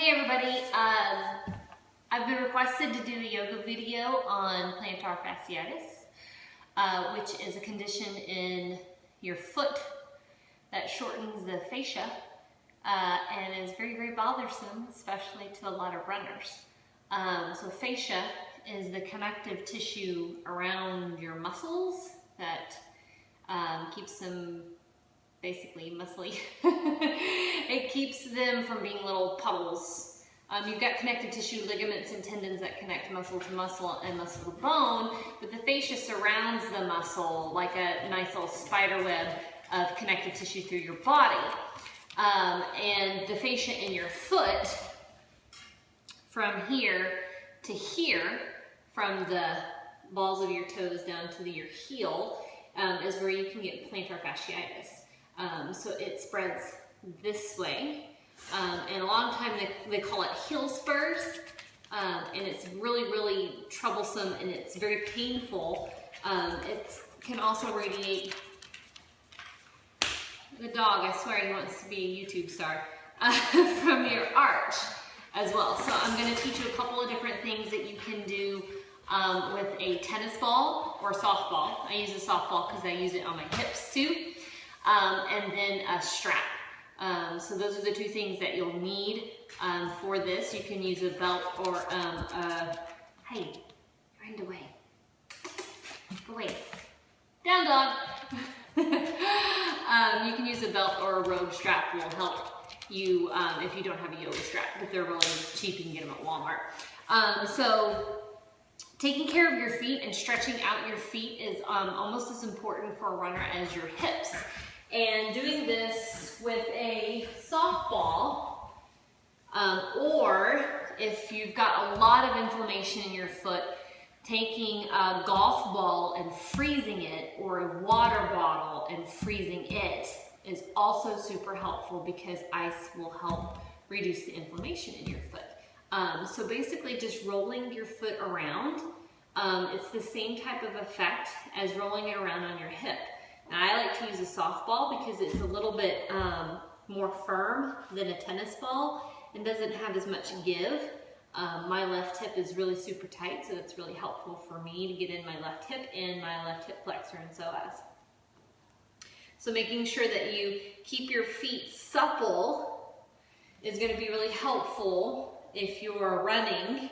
Hey everybody, I've been requested to do a yoga video on plantar fasciitis, which is a condition in your foot that shortens the fascia and is very, very bothersome, especially to a lot of runners. So fascia is the connective tissue around your muscles that keeps them basically muscly. It keeps them from being little puddles. You've got connective tissue, ligaments and tendons that connect muscle to muscle and muscle to bone, but the fascia surrounds the muscle like a nice little spider web of connective tissue through your body. And the fascia in your foot, from here to here, from the balls of your toes down to your heel, is where you can get plantar fasciitis. So it spreads this way, and a long time they call it heel spurs, and it's really, really troublesome and it's very painful. It can also radiate. The dog, I swear he wants to be a YouTube star, from your arch as well. So I'm going to teach you a couple of different things that you can do with a tennis ball or softball. I use a softball because I use it on my hips too. And then a strap. So those are the two things that you'll need for this. You can use a belt or hey, run away. Go away. Down dog. You can use a belt or a robe strap will help you if you don't have a yoga strap, but they're really cheap. You can get them at Walmart. So taking care of your feet and stretching out your feet is almost as important for a runner as your hips. And doing this with a softball, or if you've got a lot of inflammation in your foot, taking a golf ball and freezing it, or a water bottle and freezing it, is also super helpful because ice will help reduce the inflammation in your foot. So basically just rolling your foot around, it's the same type of effect as rolling it around on your hip. Now, I like to use a softball because it's a little bit more firm than a tennis ball and doesn't have as much give. My left hip is really super tight, so it's really helpful for me to get in my left hip and my left hip flexor and psoas. So making sure that you keep your feet supple is going to be really helpful if you're running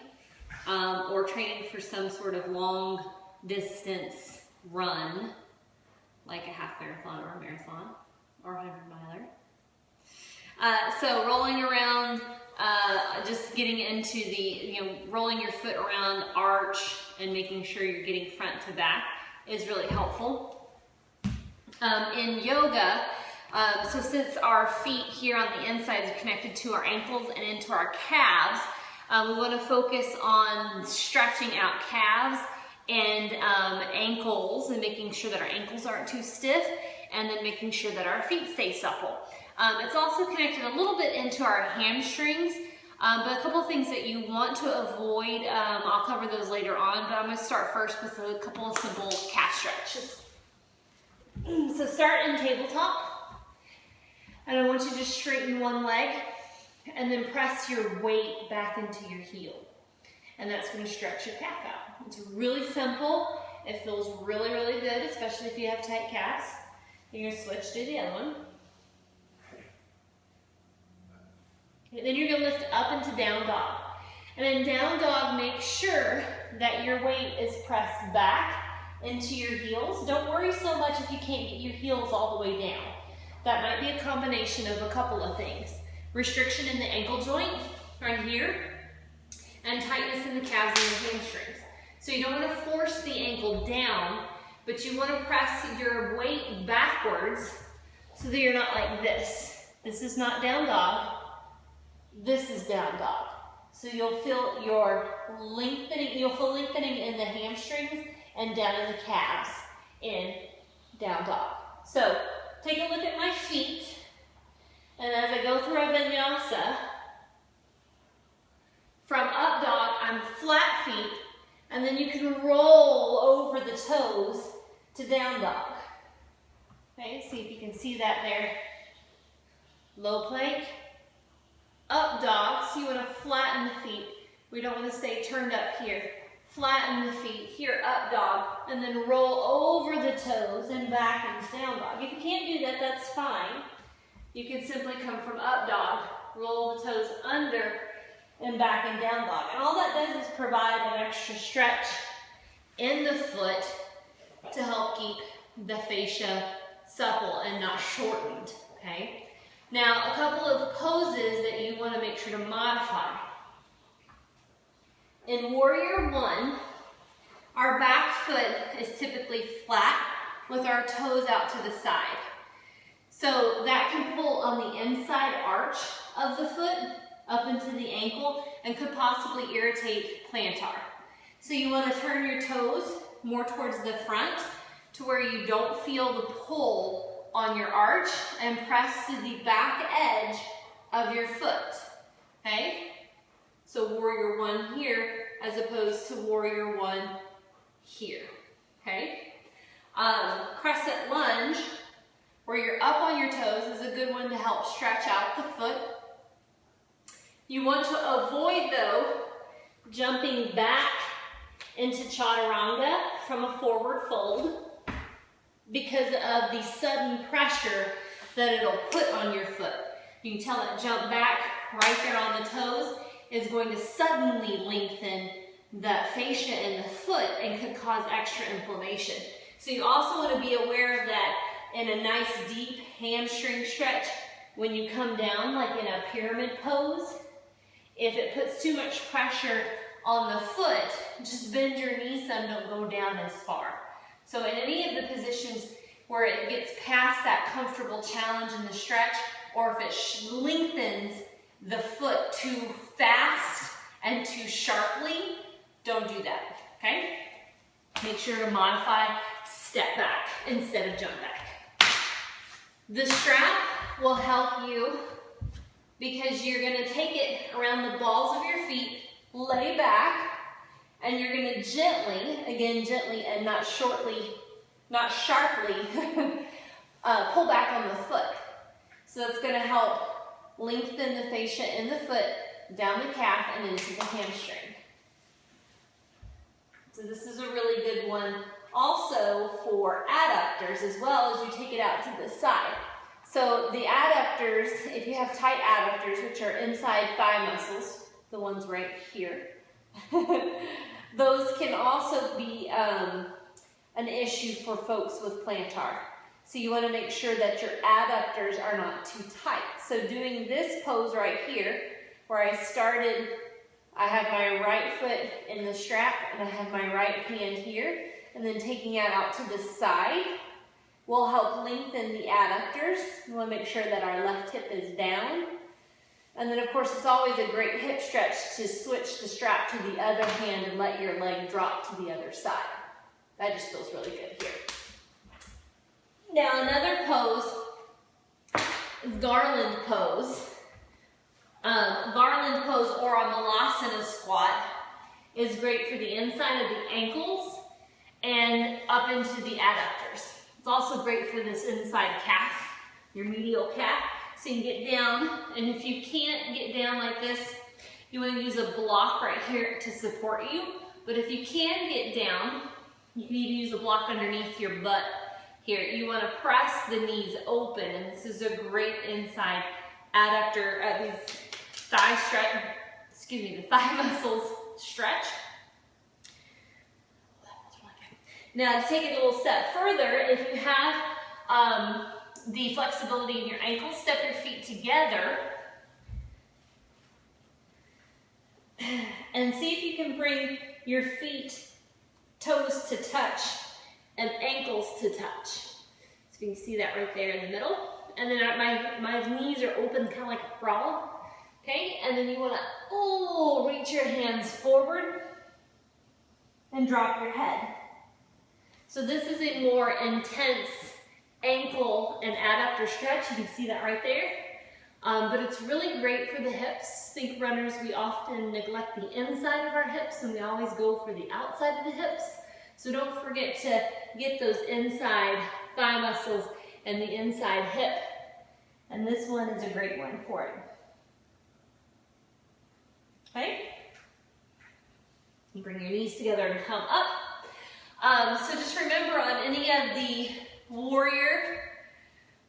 or training for some sort of long distance run, like a half marathon or a marathon or a 100-miler. So rolling around, just getting into the, rolling your foot around arch and making sure you're getting front to back is really helpful. In yoga, so since our feet here on the inside are connected to our ankles and into our calves, we want to focus on stretching out calves and ankles and making sure that our ankles aren't too stiff, and then making sure that our feet stay supple. It's also connected a little bit into our hamstrings, but a couple of things that you want to avoid, I'll cover those later on, but I'm going to start first with a couple of simple calf stretches. So start in tabletop, and I want you to straighten one leg and then press your weight back into your heel. And that's going to stretch your calf out. It's really simple. It feels really, really good, especially if you have tight calves. You're going to switch to the other one. And then you're going to lift up into down dog. And in down dog, make sure that your weight is pressed back into your heels. Don't worry so much if you can't get your heels all the way down. That might be a combination of a couple of things. Restriction in the ankle joint right here, and tightness in the calves and the hamstrings. So you don't want to force the ankle down, but you want to press your weight backwards so that you're not like this. This is not down dog. This is down dog. So you'll feel your lengthening, in the hamstrings and down in the calves in down dog. So take a look at my feet, and as I go through a vinyasa, from up dog, I'm flat feet, and then you can roll over the toes to down dog. Okay, see if you can see that there. Low plank, up dog, so you want to flatten the feet. We don't want to stay turned up here. Flatten the feet, here, up dog, and then roll over the toes and back into down dog. If you can't do that, that's fine. You can simply come from up dog, roll the toes under, and back and down dog. And all that does is provide an extra stretch in the foot to help keep the fascia supple and not shortened, okay? Now, a couple of poses that you want to make sure to modify. In Warrior One, our back foot is typically flat with our toes out to the side. So that can pull on the inside arch of the foot up into the ankle and could possibly irritate plantar. So you want to turn your toes more towards the front to where you don't feel the pull on your arch and press to the back edge of your foot, okay? So Warrior One here as opposed to Warrior One here, okay? Crescent lunge, where you're up on your toes, is a good one to help stretch out the foot. You want to avoid, though, jumping back into chaturanga from a forward fold because of the sudden pressure that it'll put on your foot. You can tell that jump back right there on the toes is going to suddenly lengthen the fascia in the foot and could cause extra inflammation. So you also want to be aware of that in a nice deep hamstring stretch when you come down, like in a pyramid pose. If it puts too much pressure on the foot, just bend your knees some, don't go down as far. So in any of the positions where it gets past that comfortable challenge in the stretch, or if it lengthens the foot too fast and too sharply, don't do that, okay? Make sure to modify step back instead of jump back. The strap will help you because you're going to take it around the balls of your feet, lay back, and you're going to gently, again gently and not sharply, pull back on the foot. So it's going to help lengthen the fascia in the foot, down the calf, and into the hamstring. So this is a really good one also for adductors as well as you take it out to the side. So the adductors, if you have tight adductors, which are inside thigh muscles, the ones right here, those can also be an issue for folks with plantar. So you want to make sure that your adductors are not too tight. So doing this pose right here, where I started, I have my right foot in the strap and I have my right hand here, and then taking it out to the side will help lengthen the adductors. We want to make sure that our left hip is down. And then of course it's always a great hip stretch to switch the strap to the other hand and let your leg drop to the other side. That just feels really good here. Now another pose is garland pose. Garland pose or a malasana squat is great for the inside of the ankles and up into the adductors. It's also great for this inside calf, your medial calf. So you can get down, and if you can't get down like this, you want to use a block right here to support you. But if you can get down, you can even use a block underneath your butt here. You want to press the knees open, and this is a great inside adductor, these thigh stretch, the thigh muscles stretch. Now to take it a little step further, if you have the flexibility in your ankles, step your feet together and see if you can bring your feet, toes to touch and ankles to touch. So you can see that right there in the middle. And then my knees are open kind of like a frog. Okay, and then you want to reach your hands forward and drop your head. So this is a more intense ankle and adductor stretch. You can see that right there. But it's really great for the hips. Think runners, we often neglect the inside of our hips and we always go for the outside of the hips. So don't forget to get those inside thigh muscles and the inside hip. And this one is a great one for it. You bring your knees together and come up. So just remember on any of the warrior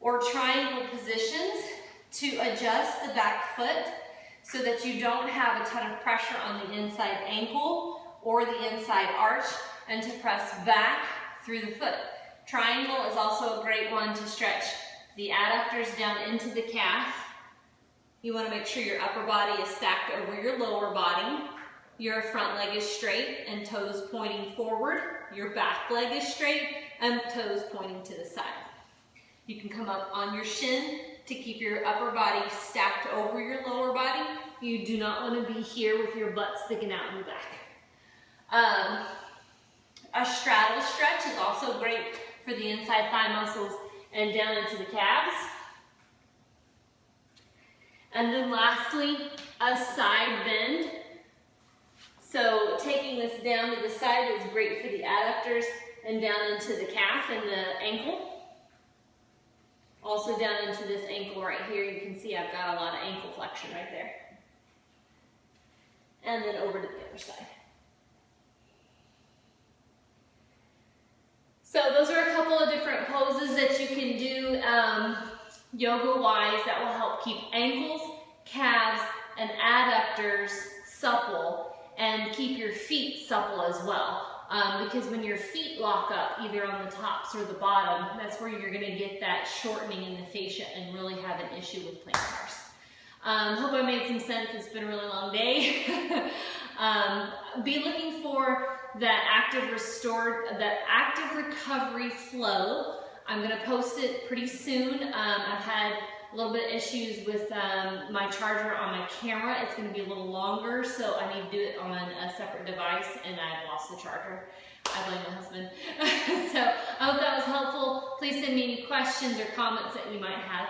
or triangle positions to adjust the back foot so that you don't have a ton of pressure on the inside ankle or the inside arch, and to press back through the foot. Triangle is also a great one to stretch the adductors down into the calf. You want to make sure your upper body is stacked over your lower body. Your front leg is straight and toes pointing forward. Your back leg is straight and toes pointing to the side. You can come up on your shin to keep your upper body stacked over your lower body. You do not want to be here with your butt sticking out in the back. A straddle stretch is also great for the inside thigh muscles and down into the calves. And then lastly, a side bend. So taking this down to the side is great for the adductors and down into the calf and the ankle. Also down into this ankle right here. You can see I've got a lot of ankle flexion right there. And then over to the other side. So those are a couple of different poses that you can do yoga-wise that will help keep ankles, calves, and adductors supple and keep your feet supple as well. Because when your feet lock up, either on the tops or the bottom, that's where you're going to get that shortening in the fascia and really have an issue with plantars. Hope I made some sense. It's been a really long day. Be looking for that active recovery flow. I'm going to post it pretty soon. I've had a little bit of issues with my charger on my camera. It's going to be a little longer, so I need to do it on a separate device, and I've lost the charger. I blame my husband. So I hope that was helpful. Please send me any questions or comments that you might have.